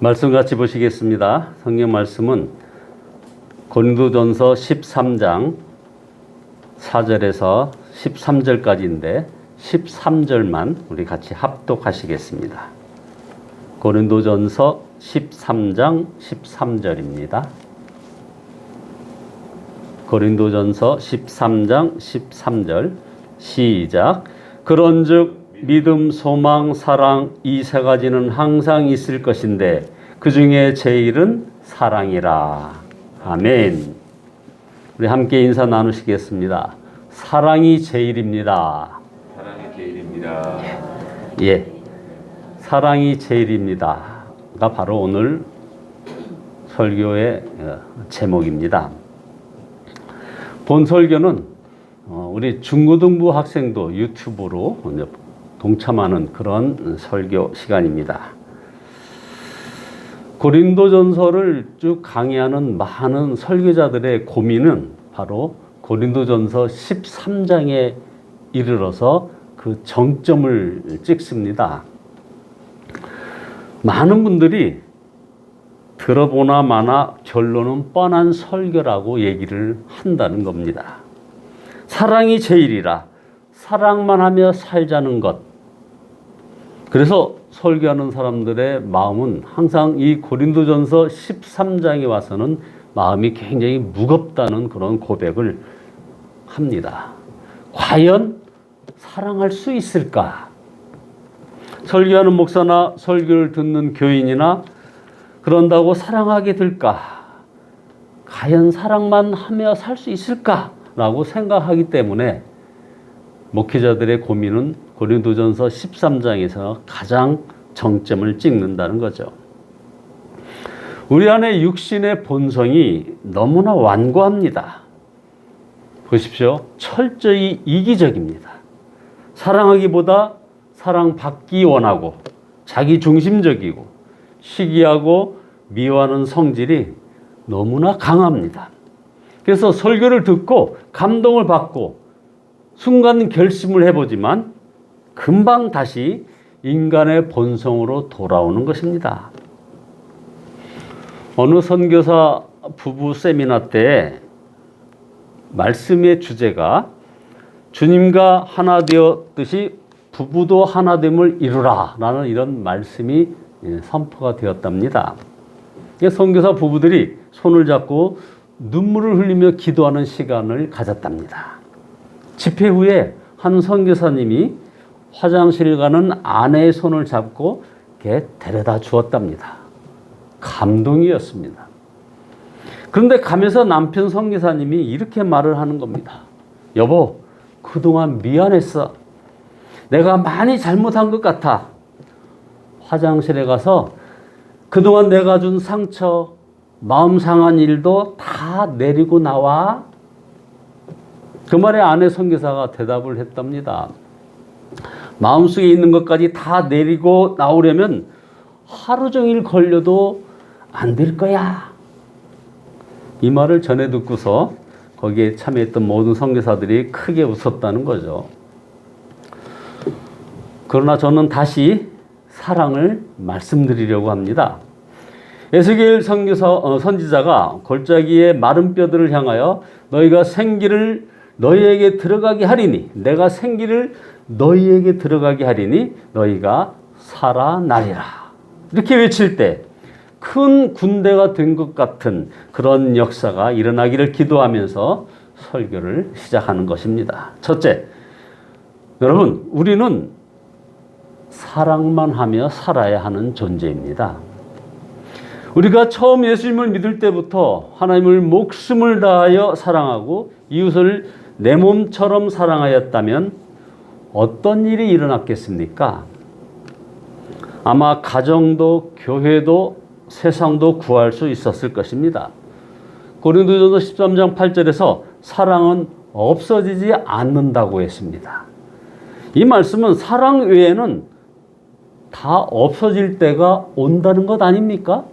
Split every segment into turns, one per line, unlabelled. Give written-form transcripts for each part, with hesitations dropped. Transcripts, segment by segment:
말씀 같이 보시겠습니다. 성경 말씀은 고린도전서 13장 4절에서 13절까지인데 13절만 우리 같이 합독하시겠습니다. 고린도전서 13장 13절입니다. 고린도전서 13장 13절 시작. 그런즉 믿음, 소망, 사랑 이 세 가지는 항상 있을 것인데 그 중에 제일은 사랑이라. 아멘. 우리 함께 인사 나누시겠습니다. 사랑이 제일입니다.
사랑이 제일입니다.
예, 사랑이 제일입니다가 바로 오늘 설교의 제목입니다. 본 설교는 우리 중고등부 학생도 유튜브로 동참하는 그런 설교 시간입니다. 고린도전서를 쭉 강의하는 많은 설교자들의 고민은 바로 고린도전서 13장에 이르러서 그 정점을 찍습니다. 많은 분들이 들어보나 마나 결론은 뻔한 설교라고 얘기를 한다는 겁니다. 사랑이 제일이라, 사랑만 하며 살자는 것. 그래서 설교하는 사람들의 마음은 항상 이 고린도전서 13장에 와서는 마음이 굉장히 무겁다는 그런 고백을 합니다. 과연 사랑할 수 있을까? 설교하는 목사나 설교를 듣는 교인이나 그런다고 사랑하게 될까? 과연 사랑만 하며 살 수 있을까? 라고 생각하기 때문에 목회자들의 고민은 고린도전서 13장에서 가장 정점을 찍는다는 거죠. 우리 안에 육신의 본성이 너무나 완고합니다. 보십시오. 철저히 이기적입니다. 사랑하기보다 사랑받기 원하고 자기 중심적이고 시기하고 미워하는 성질이 너무나 강합니다. 그래서 설교를 듣고 감동을 받고 순간 결심을 해보지만 금방 다시 인간의 본성으로 돌아오는 것입니다. 어느 선교사 부부 세미나 때 말씀의 주제가 주님과 하나 되었듯이 부부도 하나됨을 이루라 라는 이런 말씀이 선포가 되었답니다. 선교사 부부들이 손을 잡고 눈물을 흘리며 기도하는 시간을 가졌답니다. 집회 후에 한 선교사님이 화장실 가는 아내의 손을 잡고 이렇게 데려다 주었답니다. 감동이었습니다. 그런데 가면서 남편 선교사님이 이렇게 말을 하는 겁니다. 여보, 그동안 미안했어. 내가 많이 잘못한 것 같아. 화장실에 가서 그동안 내가 준 상처, 마음 상한 일도 다 내리고 나와. 그 말에 아내 선교사가 대답을 했답니다. 마음속에 있는 것까지 다 내리고 나오려면 하루 종일 걸려도 안 될 거야. 이 말을 전해 듣고서 거기에 참여했던 모든 선교사들이 크게 웃었다는 거죠. 그러나 저는 다시 사랑을 말씀드리려고 합니다. 에스겔 선지자가 골짜기의 마른 뼈들을 향하여 너희가 생기를 너희에게 들어가게 하리니 내가 생기를 너희에게 들어가게 하리니 너희가 살아나리라. 이렇게 외칠 때 큰 군대가 된 것 같은 그런 역사가 일어나기를 기도하면서 설교를 시작하는 것입니다. 첫째, 여러분, 우리는 사랑만 하며 살아야 하는 존재입니다. 우리가 처음 예수님을 믿을 때부터 하나님을 목숨을 다하여 사랑하고 이웃을 내 몸처럼 사랑하였다면 어떤 일이 일어났겠습니까? 아마 가정도 교회도 세상도 구할 수 있었을 것입니다. 고린도전서 13장 8절에서 사랑은 없어지지 않는다고 했습니다. 이 말씀은 사랑 외에는 다 없어질 때가 온다는 것 아닙니까?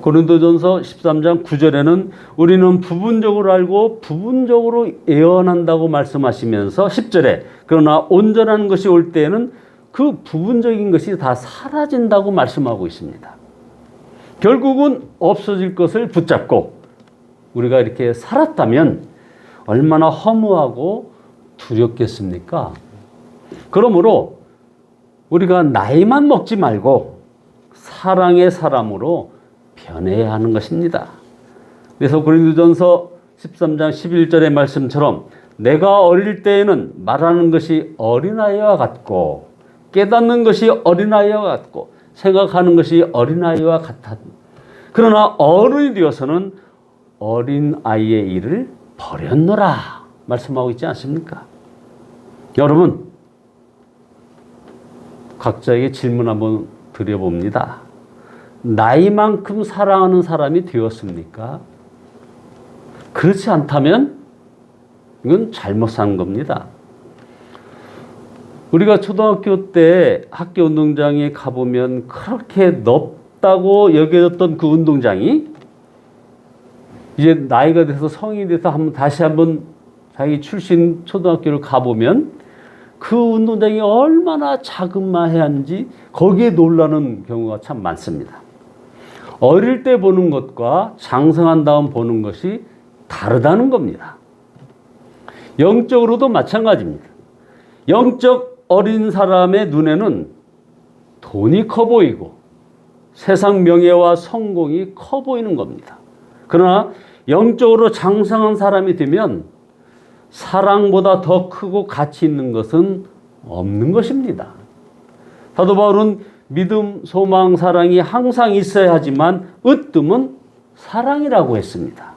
고린도전서 13장 9절에는 우리는 부분적으로 알고 부분적으로 예언한다고 말씀하시면서 10절에 그러나 온전한 것이 올 때에는 그 부분적인 것이 다 사라진다고 말씀하고 있습니다. 결국은 없어질 것을 붙잡고 우리가 이렇게 살았다면 얼마나 허무하고 두렵겠습니까? 그러므로 우리가 나이만 먹지 말고 사랑의 사람으로 변해야 하는 것입니다. 그래서 고린도전서 13장 11절의 말씀처럼 내가 어릴 때에는 말하는 것이 어린아이와 같고 깨닫는 것이 어린아이와 같고 생각하는 것이 어린아이와 같았다. 그러나 어른이 되어서는 어린아이의 일을 버렸노라 말씀하고 있지 않습니까? 여러분, 각자에게 질문 한번 드려봅니다. 나이만큼 사랑하는 사람이 되었습니까? 그렇지 않다면 이건 잘못 산 겁니다. 우리가 초등학교 때 학교 운동장에 가보면 그렇게 넓다고 여겨졌던 그 운동장이 이제 나이가 돼서 성인이 돼서 다시 한번 자기 출신 초등학교를 가보면 그 운동장이 얼마나 자그마한지 거기에 놀라는 경우가 참 많습니다. 어릴 때 보는 것과 장성한 다음 보는 것이 다르다는 겁니다. 영적으로도 마찬가지입니다. 영적 어린 사람의 눈에는 돈이 커 보이고 세상 명예와 성공이 커 보이는 겁니다. 그러나 영적으로 장성한 사람이 되면 사랑보다 더 크고 가치 있는 것은 없는 것입니다. 사도 바울은 믿음, 소망, 사랑이 항상 있어야 하지만 으뜸은 사랑이라고 했습니다.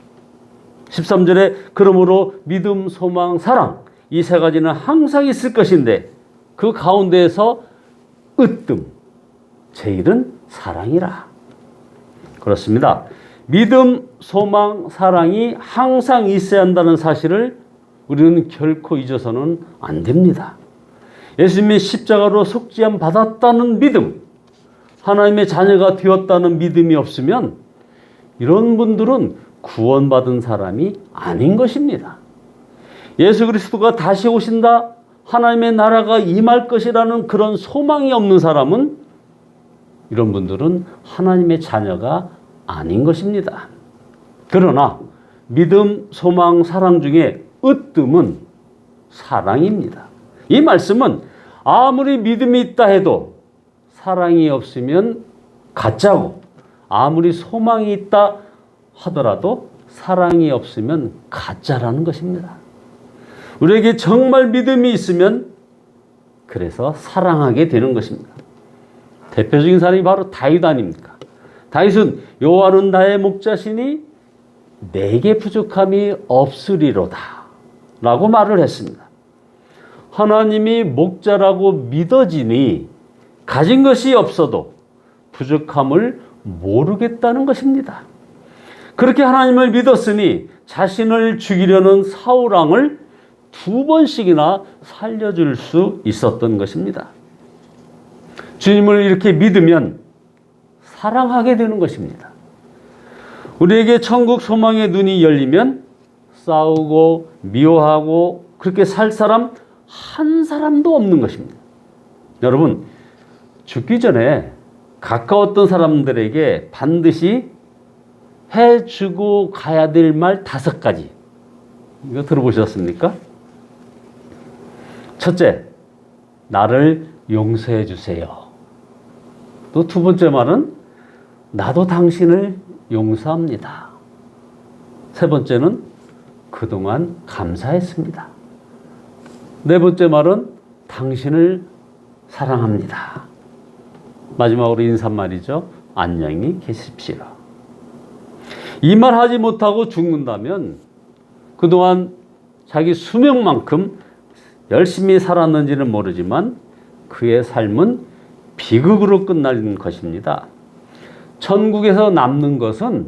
13절에 그러므로 믿음, 소망, 사랑 이 세 가지는 항상 있을 것인데 그 가운데에서 으뜸, 제일은 사랑이라. 그렇습니다. 믿음, 소망, 사랑이 항상 있어야 한다는 사실을 우리는 결코 잊어서는 안 됩니다. 예수님이 십자가로 속죄함 받았다는 믿음, 하나님의 자녀가 되었다는 믿음이 없으면 이런 분들은 구원받은 사람이 아닌 것입니다. 예수 그리스도가 다시 오신다, 하나님의 나라가 임할 것이라는 그런 소망이 없는 사람은 이런 분들은 하나님의 자녀가 아닌 것입니다. 그러나 믿음, 소망, 사랑 중에 으뜸은 사랑입니다. 이 말씀은 아무리 믿음이 있다 해도 사랑이 없으면 가짜고 아무리 소망이 있다 하더라도 사랑이 없으면 가짜라는 것입니다. 우리에게 정말 믿음이 있으면 그래서 사랑하게 되는 것입니다. 대표적인 사람이 바로 다윗 아닙니까? 다윗은 여호와는 나의 목자시니 내게 부족함이 없으리로다 라고 말을 했습니다. 하나님이 목자라고 믿어지니 가진 것이 없어도 부족함을 모르겠다는 것입니다. 그렇게 하나님을 믿었으니 자신을 죽이려는 사울 왕을 2번씩이나 살려줄 수 있었던 것입니다. 주님을 이렇게 믿으면 사랑하게 되는 것입니다. 우리에게 천국 소망의 눈이 열리면 싸우고 미워하고 그렇게 살 사람 한 사람도 없는 것입니다. 여러분, 죽기 전에 가까웠던 사람들에게 반드시 해주고 가야 될 말 5가지. 이거 들어보셨습니까? 첫째, 나를 용서해 주세요. 또 2번째 말은 나도 당신을 용서합니다. 3번째는 그동안 감사했습니다. 4번째 말은 당신을 사랑합니다. 마지막으로 인사말이죠. 안녕히 계십시오. 이 말 하지 못하고 죽는다면 그동안 자기 수명만큼 열심히 살았는지는 모르지만 그의 삶은 비극으로 끝날 것입니다. 천국에서 남는 것은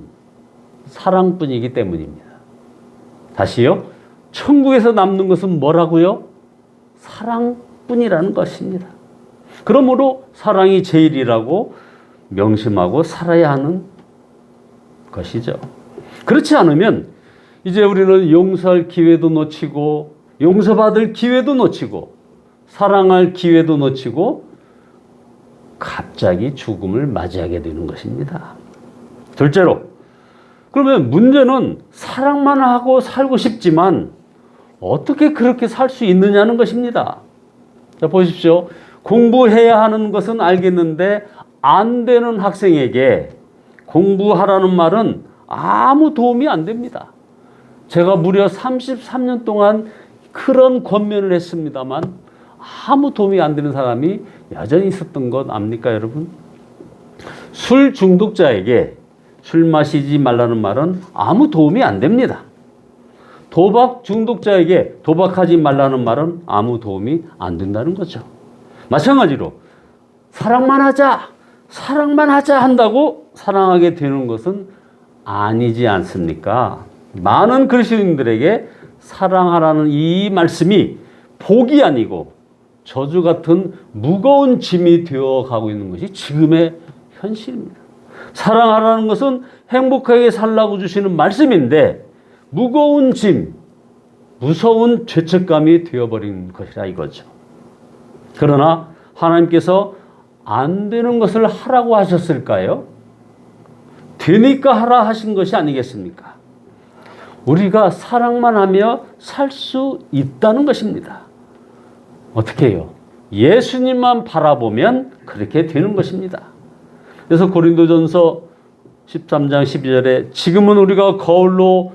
사랑뿐이기 때문입니다. 다시요. 천국에서 남는 것은 뭐라고요? 사랑뿐이라는 것입니다. 그러므로 사랑이 제일이라고 명심하고 살아야 하는 것이죠. 그렇지 않으면 이제 우리는 용서할 기회도 놓치고 용서받을 기회도 놓치고 사랑할 기회도 놓치고 갑자기 죽음을 맞이하게 되는 것입니다. 둘째로, 그러면 문제는 사랑만 하고 살고 싶지만 어떻게 그렇게 살 수 있느냐는 것입니다. 자, 보십시오. 공부해야 하는 것은 알겠는데 안 되는 학생에게 공부하라는 말은 아무 도움이 안 됩니다. 제가 무려 33년 동안 그런 권면을 했습니다만 아무 도움이 안 되는 사람이 여전히 있었던 것 압니까, 여러분? 술 중독자에게 술 마시지 말라는 말은 아무 도움이 안 됩니다. 도박 중독자에게 도박하지 말라는 말은 아무 도움이 안 된다는 거죠. 마찬가지로 사랑만 하자 한다고 사랑하게 되는 것은 아니지 않습니까? 많은 그리스도인들에게 사랑하라는 이 말씀이 복이 아니고 저주 같은 무거운 짐이 되어 가고 있는 것이 지금의 현실입니다. 사랑하라는 것은 행복하게 살라고 주시는 말씀인데 무거운 짐, 무서운 죄책감이 되어버린 것이라 이거죠. 그러나 하나님께서 안 되는 것을 하라고 하셨을까요? 되니까 하라 하신 것이 아니겠습니까? 우리가 사랑만 하며 살 수 있다는 것입니다. 어떻게 해요? 예수님만 바라보면 그렇게 되는 것입니다. 그래서 고린도전서 13장 12절에 지금은 우리가 거울로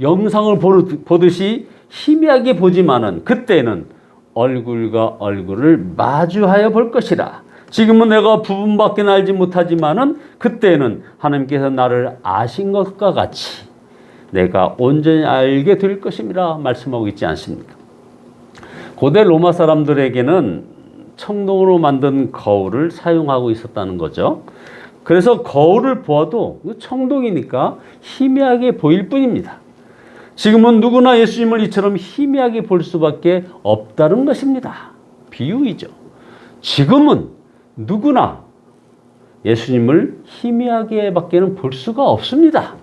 영상을 보듯이 희미하게 보지만은 그때는 얼굴과 얼굴을 마주하여 볼 것이라. 지금은 내가 부분밖에 알지 못하지만은 그때는 하나님께서 나를 아신 것과 같이 내가 온전히 알게 될 것임이라 말씀하고 있지 않습니까? 고대 로마 사람들에게는 청동으로 만든 거울을 사용하고 있었다는 거죠. 그래서 거울을 보아도 청동이니까 희미하게 보일 뿐입니다. 지금은 누구나 예수님을 이처럼 희미하게 볼 수밖에 없다는 것입니다. 비유이죠. 지금은 누구나 예수님을 희미하게 밖에는 볼 수가 없습니다.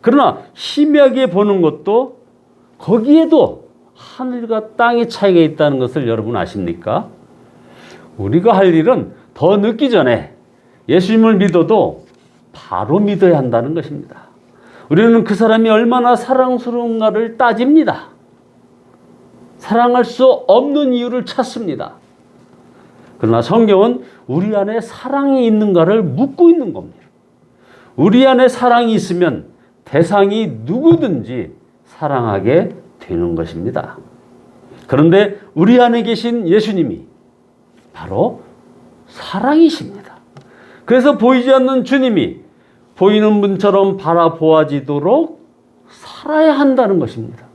그러나 희미하게 보는 것도 거기에도 하늘과 땅의 차이가 있다는 것을 여러분 아십니까? 우리가 할 일은 더 늦기 전에 예수님을 믿어도 바로 믿어야 한다는 것입니다. 우리는 그 사람이 얼마나 사랑스러운가를 따집니다. 사랑할 수 없는 이유를 찾습니다. 그러나 성경은 우리 안에 사랑이 있는가를 묻고 있는 겁니다. 우리 안에 사랑이 있으면 대상이 누구든지 사랑하게 되는 것입니다. 그런데 우리 안에 계신 예수님이 바로 사랑이십니다. 그래서 보이지 않는 주님이 보이는 분처럼 바라보아지도록 살아야 한다는 것입니다.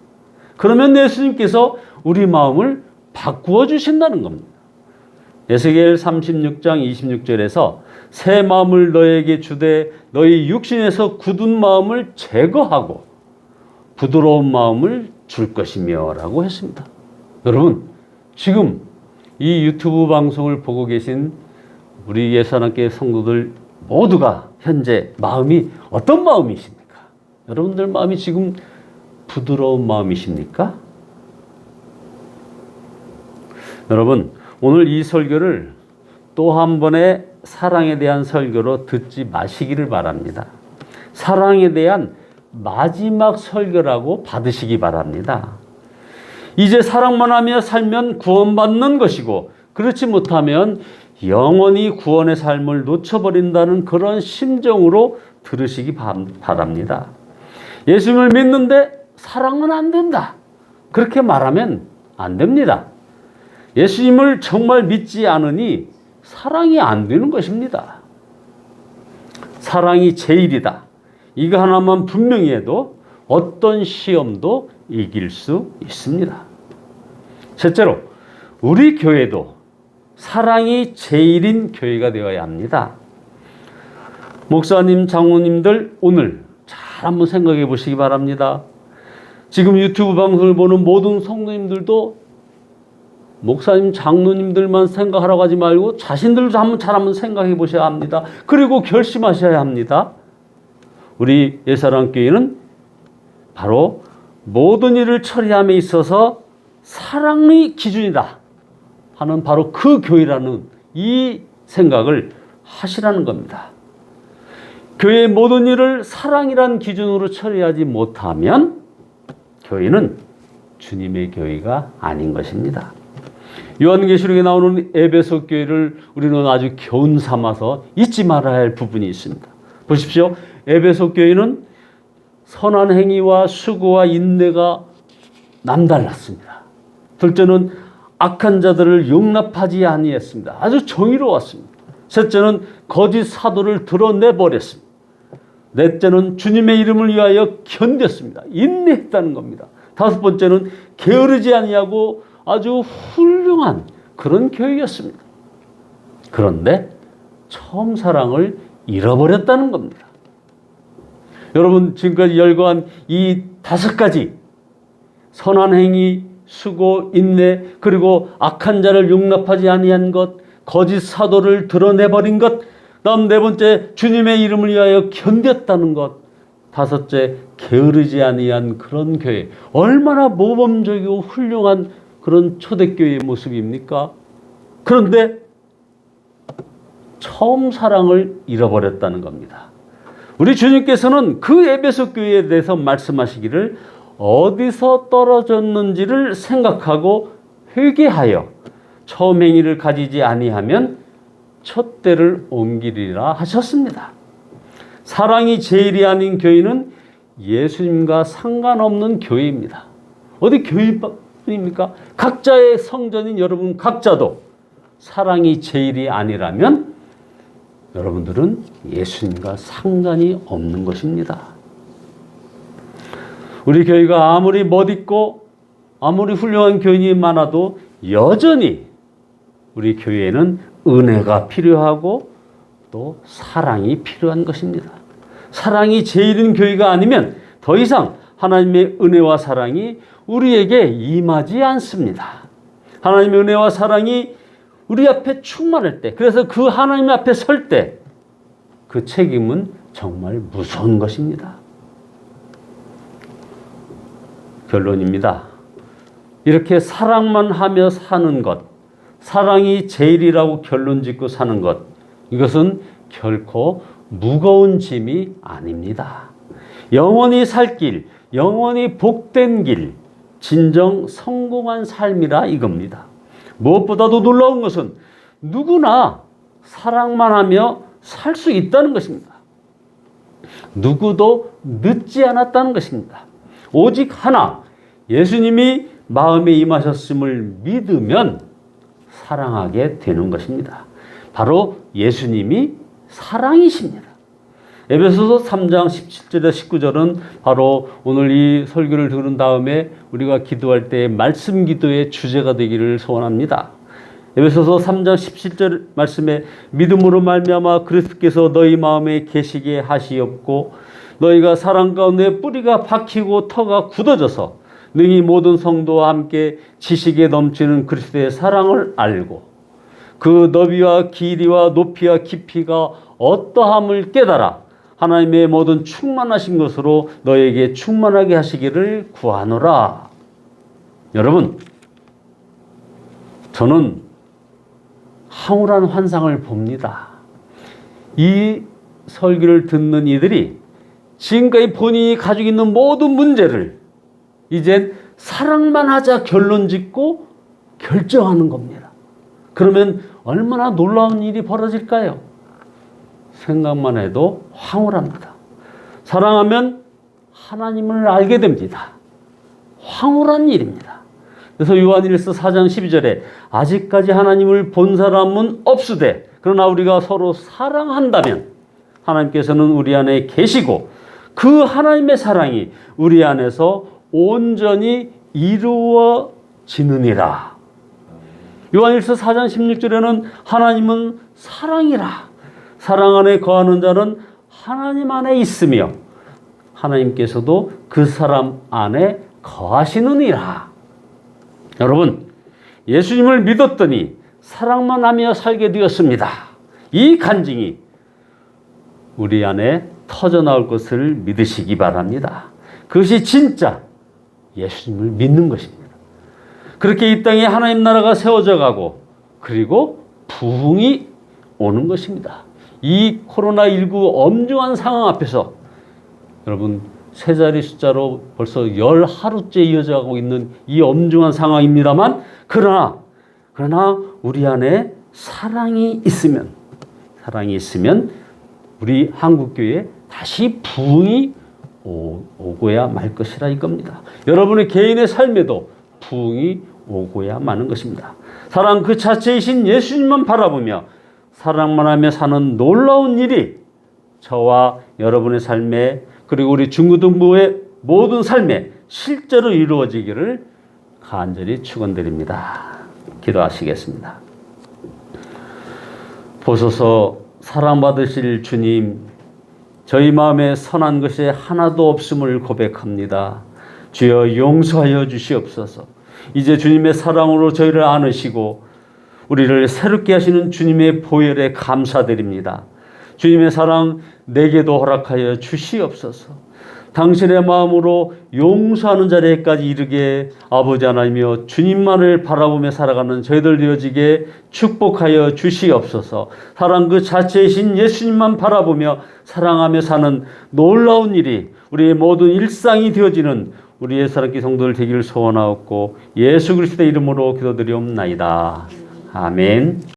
그러면 예수님께서 우리 마음을 바꾸어 주신다는 겁니다. 에스겔 36장 26절에서 새 마음을 너에게 주되 너희 육신에서 굳은 마음을 제거하고 부드러운 마음을 줄 것이며 라고 했습니다. 여러분, 지금 이 유튜브 방송을 보고 계신 우리 예수하나님께 성도들 모두가 현재 마음이 어떤 마음이십니까? 여러분들 마음이 지금 부드러운 마음이십니까? 여러분, 오늘 이 설교를 또 한 번의 사랑에 대한 설교로 듣지 마시기를 바랍니다. 사랑에 대한 마지막 설교라고 받으시기 바랍니다. 이제 사랑만 하며 살면 구원받는 것이고 그렇지 못하면 영원히 구원의 삶을 놓쳐버린다는 그런 심정으로 들으시기 바랍니다. 예수님을 믿는데 사랑은 안 된다. 그렇게 말하면 안 됩니다. 예수님을 정말 믿지 않으니 사랑이 안 되는 것입니다. 사랑이 제일이다. 이거 하나만 분명히 해도 어떤 시험도 이길 수 있습니다. 셋째로, 우리 교회도 사랑이 제일인 교회가 되어야 합니다. 목사님, 장로님들 오늘 잘 한번 생각해 보시기 바랍니다. 지금 유튜브 방송을 보는 모든 성도님들도 목사님, 장로님들만 생각하라고 하지 말고 자신들도 한번 생각해 보셔야 합니다. 그리고 결심하셔야 합니다. 우리 예사랑교회는 바로 모든 일을 처리함에 있어서 사랑이 기준이다 하는 바로 그 교회라는 이 생각을 하시라는 겁니다. 교회의 모든 일을 사랑이란 기준으로 처리하지 못하면 교회는 주님의 교회가 아닌 것입니다. 요한계시록에 나오는 에베소 교회를 우리는 아주 교훈 삼아서 잊지 말아야 할 부분이 있습니다. 보십시오. 에베소 교회는 선한 행위와 수고와 인내가 남달랐습니다. 둘째는 악한 자들을 용납하지 아니했습니다. 아주 정의로웠습니다. 셋째는 거짓 사도를 드러내버렸습니다. 넷째는 주님의 이름을 위하여 견뎠습니다. 인내했다는 겁니다. 다섯 번째는 게으르지 아니하고 아주 훌륭한 그런 교회였습니다. 그런데 처음 사랑을 잃어버렸다는 겁니다. 여러분, 지금까지 열거한 이 5가지 선한 행위, 수고, 인내, 그리고 악한 자를 용납하지 아니한 것, 거짓 사도를 드러내버린 것, 다음 네 번째 주님의 이름을 위하여 견뎠다는 것, 다섯째 게으르지 아니한 그런 교회, 얼마나 모범적이고 훌륭한 그런 초대교회의 모습입니까? 그런데 처음 사랑을 잃어버렸다는 겁니다. 우리 주님께서는 그 에베소 교회에 대해서 말씀하시기를 어디서 떨어졌는지를 생각하고 회개하여 처음 행위를 가지지 아니하면 첫 때를 옮기리라 하셨습니다. 사랑이 제일이 아닌 교회는 예수님과 상관없는 교회입니다. 어디 교회뿐입니까? 각자의 성전인 여러분 각자도 사랑이 제일이 아니라면 여러분들은 예수님과 상관이 없는 것입니다. 우리 교회가 아무리 멋있고 아무리 훌륭한 교인이 많아도 여전히 우리 교회에는 은혜가 필요하고 또 사랑이 필요한 것입니다. 사랑이 제일인 교회가 아니면 더 이상 하나님의 은혜와 사랑이 우리에게 임하지 않습니다. 하나님의 은혜와 사랑이 우리 앞에 충만할 때, 그래서 그 하나님 앞에 설 때 그 책임은 정말 무서운 것입니다. 결론입니다. 이렇게 사랑만 하며 사는 것, 사랑이 제일이라고 결론 짓고 사는 것, 이것은 결코 무거운 짐이 아닙니다. 영원히 살 길, 영원히 복된 길, 진정 성공한 삶이라 이겁니다. 무엇보다도 놀라운 것은 누구나 사랑만 하며 살 수 있다는 것입니다. 누구도 늦지 않았다는 것입니다. 오직 하나, 예수님이 마음에 임하셨음을 믿으면 사랑하게 되는 것입니다. 바로 예수님이 사랑이십니다. 에베소서 3장 17절에 19절은 바로 오늘 이 설교를 들은 다음에 우리가 기도할 때 말씀 기도의 주제가 되기를 소원합니다. 에베소서 3장 17절 말씀에 믿음으로 말미암아 그리스도께서 너희 마음에 계시게 하시옵고 너희가 사랑 가운데 뿌리가 박히고 터가 굳어져서 능히 모든 성도와 함께 지식에 넘치는 그리스도의 사랑을 알고 그 너비와 길이와 높이와 깊이가 어떠함을 깨달아 하나님의 모든 충만하신 것으로 너에게 충만하게 하시기를 구하노라. 여러분, 저는 황홀한 환상을 봅니다. 이 설교를 듣는 이들이 지금까지 본인이 가지고 있는 모든 문제를 이젠 사랑만 하자 결론 짓고 결정하는 겁니다. 그러면 얼마나 놀라운 일이 벌어질까요? 생각만 해도 황홀합니다. 사랑하면 하나님을 알게 됩니다. 황홀한 일입니다. 그래서 요한일서 4장 12절에 아직까지 하나님을 본 사람은 없으되 그러나 우리가 서로 사랑한다면 하나님께서는 우리 안에 계시고 그 하나님의 사랑이 우리 안에서 온전히 이루어지느니라. 요한일서 4장 16절에는 하나님은 사랑이라. 사랑 안에 거하는 자는 하나님 안에 있으며 하나님께서도 그 사람 안에 거하시느니라. 여러분, 예수님을 믿었더니 사랑만 하며 살게 되었습니다. 이 간증이 우리 안에 터져나올 것을 믿으시기 바랍니다. 그것이 진짜 예수님을 믿는 것입니다. 그렇게 이 땅에 하나님 나라가 세워져 가고 그리고 부흥이 오는 것입니다. 이 코로나19 엄중한 상황 앞에서 여러분 세 자리 숫자로 벌써 10하루째 이어져가고 있는 이 엄중한 상황입니다만 그러나 우리 안에 사랑이 있으면 우리 한국교회에 다시 부흥이 오고야 말 것이라 이겁니다. 여러분의 개인의 삶에도 부흥이 오고야 마는 것입니다. 사랑 그 자체이신 예수님만 바라보며 사랑만 하며 사는 놀라운 일이 저와 여러분의 삶에 그리고 우리 중고등부의 모든 삶에 실제로 이루어지기를 간절히 축원드립니다. 기도하시겠습니다. 보소서 사랑받으실 주님, 저희 마음에 선한 것이 하나도 없음을 고백합니다. 주여 용서하여 주시옵소서. 이제 주님의 사랑으로 저희를 안으시고 우리를 새롭게 하시는 주님의 보혈에 감사드립니다. 주님의 사랑 내게도 허락하여 주시옵소서. 당신의 마음으로 용서하는 자리에까지 이르게 아버지 하나님이여 주님만을 바라보며 살아가는 저희들 되어지게 축복하여 주시옵소서. 사랑 그 자체이신 예수님만 바라보며 사랑하며 사는 놀라운 일이 우리의 모든 일상이 되어지는 우리의 사랑기 성도들 되기를 소원하옵고 예수 그리스도의 이름으로 기도드리옵나이다. 아멘.